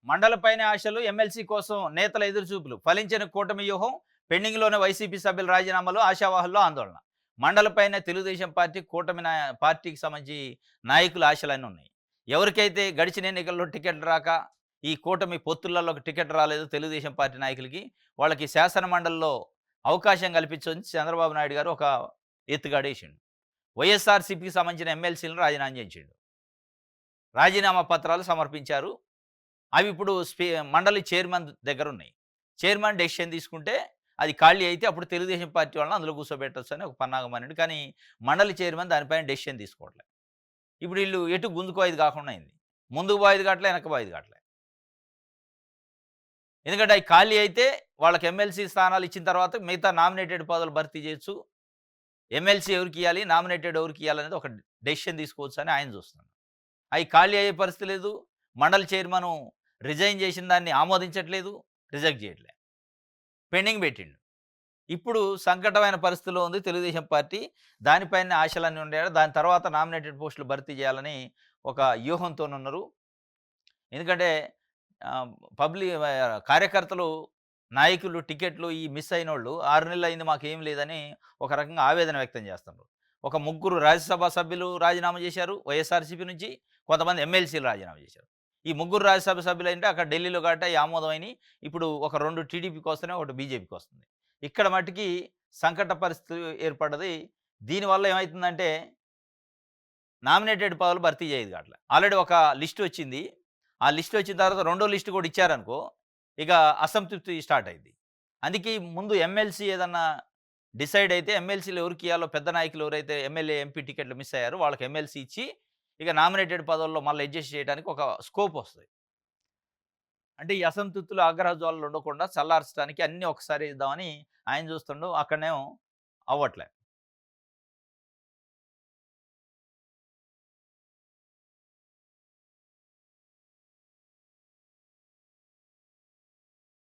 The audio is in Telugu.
మండలపైనే ఆశలు, ఎమ్మెల్సీ కోసం నేతల ఎదురుచూపులు. ఫలించిన కూటమి వ్యూహం, పెండింగ్‌లోనే వైసీపీ సభ్యుల రాజీనామాలు, ఆశావాహుల్లో ఆందోళన. మండలపైనే తెలుగుదేశం పార్టీ, కూటమి పార్టీకి సంబంధించి నాయకుల ఆశలన్నీ ఉన్నాయి. ఎవరికైతే గడిచిన ఎన్నికల్లో టికెట్లు రాక, ఈ కూటమి పొత్తులలోకి టికెట్ రాలేదో తెలుగుదేశం పార్టీ నాయకులకి, వాళ్ళకి శాసన మండలిలో అవకాశం కల్పించని చంద్రబాబు నాయుడు గారు ఒక ఎత్తుగడేసిండు. వైఎస్ఆర్‌సీపీకి సంబంధించిన ఎమ్మెల్సీలను రాజీనామా చేయించిండు. రాజీనామా పత్రాలు సమర్పించారు. అవి ఇప్పుడు మండలి చైర్మన్ దగ్గరున్నాయి. చైర్మన్ డెసిషన్ తీసుకుంటే అది ఖాళీ అయితే అప్పుడు తెలుగుదేశం పార్టీ వాళ్ళని అందులో కూర్చోబెట్టొచ్చని ఒక పన్నాగం పన్నిండు. కానీ మండలి చైర్మన్ దానిపైన డెసిషన్ తీసుకోవట్లే. ఇప్పుడు ఈళ్ళు ఎటు గుంజుకోయేది కాకుండా అయింది. ముందుకు పోయేది కాట్లే, వెనక్కి పోయేది కాట్లే. ఎందుకంటే అయి ఖాళీ అయితే వాళ్ళకి ఎమ్మెల్సీ స్థానాలు ఇచ్చిన తర్వాత మిగతా నామినేటెడ్ పదవులు భర్తీ చేయొచ్చు. ఎమ్మెల్సీ ఎవరికియ్యాలి, నామినేటెడ్ ఎవరికియ్యాలనేది ఒక డెసిషన్ తీసుకోవచ్చని ఆయన చూస్తున్నాడు. అయి ఖాళీ అయ్యే పరిస్థితి లేదు. మండలి చైర్మను రిజైన్ చేసిన దాన్ని ఆమోదించట్లేదు. రిజెక్ట్ చేయట్లే. పెండింగ్ పెట్టిండు. ఇప్పుడు సంకటమైన పరిస్థితిలో ఉంది తెలుగుదేశం పార్టీ. దానిపైనే ఆశలన్నీ ఉండాయి. దాని తర్వాత నామినేటెడ్ పోస్టులు భర్తీ చేయాలని ఒక వ్యూహంతోనున్నారు. ఎందుకంటే ఆహ్, కార్యకర్తలు, నాయకులు టికెట్లు ఈ మిస్ అయినోళ్ళు 6 నెలలు అయింది మాకేం లేదని ఒక రకంగా ఆవేదన వ్యక్తం చేస్తున్నారు. ఒక ముగ్గురు రాజ్యసభ సభ్యులు రాజీనామా చేశారు వైఎస్ఆర్‌సీపీ నుంచి. కొంతమంది ఎమ్మెల్సీలు రాజీనామా చేశారు. ఈ ముగ్గురు రాజ్యసభ సభ్యులంటే అక్కడ ఢిల్లీలో కాబట్టి అయి ఆమోదమైనయి. ఇప్పుడు ఒక 2 టీడీపీకి వస్తున్నాయి. ఒకటి బీజేపీకి వస్తుంది. ఇక్కడ మట్టికి సంకట పరిస్థితి ఏర్పడ్డది. దీనివల్ల ఏమైతుందంటే నామినేటెడ్ పదవులు భర్తీ చేయదు కాట్ల. ఆల్రెడీ ఒక లిస్ట్ వచ్చింది. ఆ లిస్ట్ వచ్చిన తర్వాత రెండో లిస్ట్ కూడా ఇచ్చారనుకో, ఇక అసంతృప్తి స్టార్ట్ అయింది. అందుకే ముందు ఎమ్మెల్సీ ఏదన్నా డిసైడ్ అయితే ఎమ్మెల్సీలు ఎవరికియ్యాలో పెద్ద నాయకులు ఎవరైతే ఎమ్మెల్యే, ఎంపీ టికెట్లు మిస్ అయ్యారో వాళ్ళకి ఎమ్మెల్సీ ఇచ్చి, ఇక నామినేటెడ్ పదవుల్లో మళ్ళీ అడ్జస్ట్ చేయడానికి ఒక స్కోప్ వస్తది. అంటే ఈ అసంతృప్తులు, ఆగ్రహ జ్వాలలు ఉండకుండా చల్లార్చడానికి అన్నీ ఒకసారి ఇద్దామని ఆయన చూస్తుండు. అక్కడనేమో అవ్వట్లే.